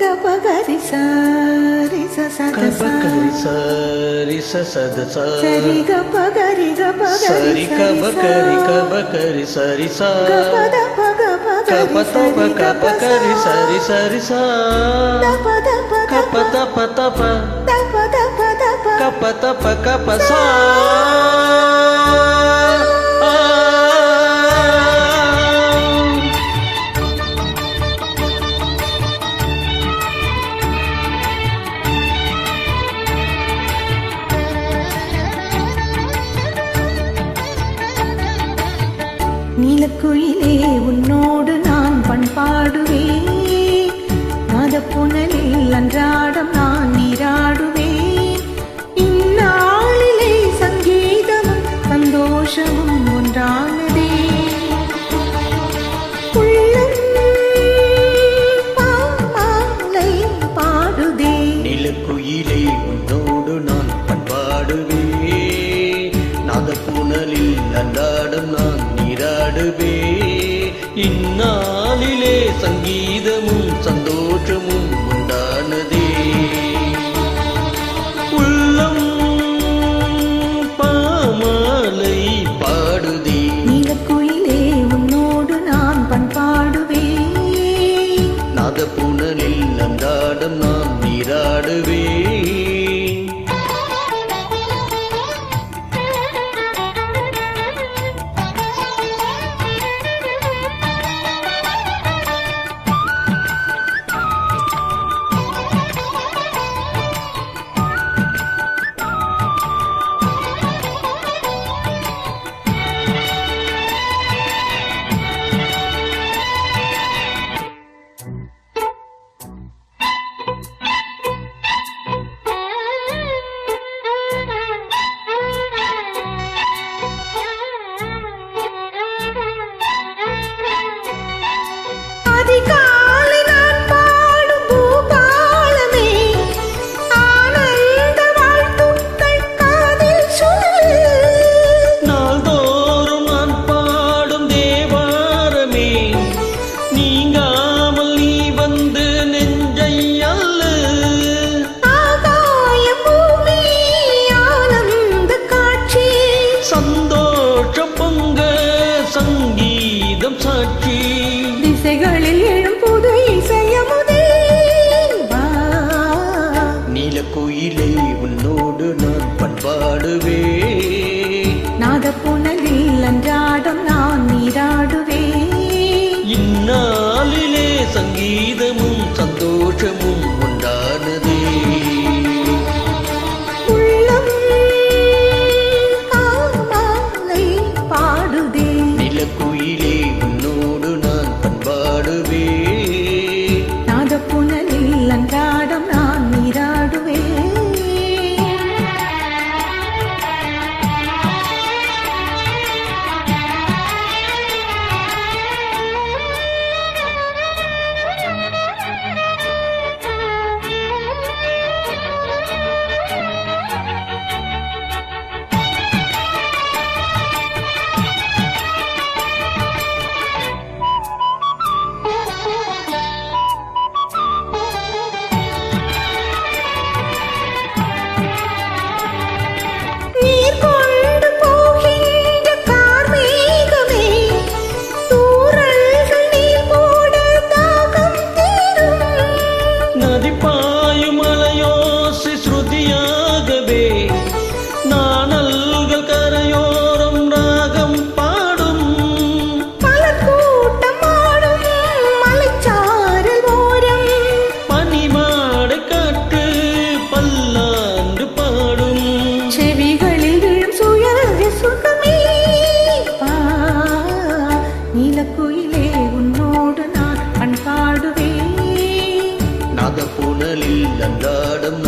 Gapagari sari sa sa sa Gapagari sari sa sa da sa sari gapagari sari gapagari sari sa gapada gapagari sari sari sa dapada kapata patapa dapada kapata pakapa sa நீலக்குயிலே உன்னோடு நான் பண்பாடுவேன் நாதப்புனலில் அன்றாடம் நான் நீராடுவேன் இந்நாளிலே சங்கீதமும் சந்தோஷமும் ஒன்றானதே உள்ளம் பாமாலை பாடுதே நீலக்குயிலே உன்னோடு நான் பண்பாடுவேன் நாதப்புனலில் அன்றாடம் நான் நீராடுவே இந்நாளிலே சங்கீதமும் சந்தோஷமும் உண்டானதே உள்ளம் பாமாலை பாடுதே நீலக்குயிலே உன்னோடு நான் பண்பாடுவேன் நாதப்புனலில் அன்றாடம் நான் நீராடுவே அதிகாலை நான் பாடும் பூபாலமே ஆனந்த வாழ்த்துக்கள் காதில் சொல்லு நாள்தோறும் நான் பாடும் தேவாரமே நீங்காமல் நீ வந்து நெஞ்சை அல்லு ஆகாய பூமி ஆனந்த காட்சி சந்தோஷம் பொங்க சங்கீதம் சாட்சி திசைகளில் எழும் புது இசையமுதே வா நீலக்குயிலே உன்னோடு நான் பண்பாடுவே நாதப்புனலில் அன்றாடம் நான் நீராடுவேன் இந்நாளிலே சங்கீதமும் சந்தோஷமும் உண்டானதே உள்ளம் பாமாலை பாடுதே நீலக்குயிலே உன்னோடு நான் பண்பாடுவே நாதப்புனலில் அன்றாடம் நான் நீராடுவேன் நீர் கொண்டு போகின்ற கார்மேகமே தூறல்கள் நீர் போட தாகம் தீரும் நதி பாயும் அலையோசை ஸ்ருதியாகவே நாணல்கள் கரையோரம் ராகம் பாடும் மலர் கூட்டம் ஆடும் மலைச்சாரல் ஓரம் பனிமாடை காட்டு பல்லாண்டு பாடும் செவிகளில் விழும் சுயரக சுகமே வா நீலக்குயிலே உன்னோடு நான் பண்பாடுவேன் நாதப்புனலில் அன்றாடம்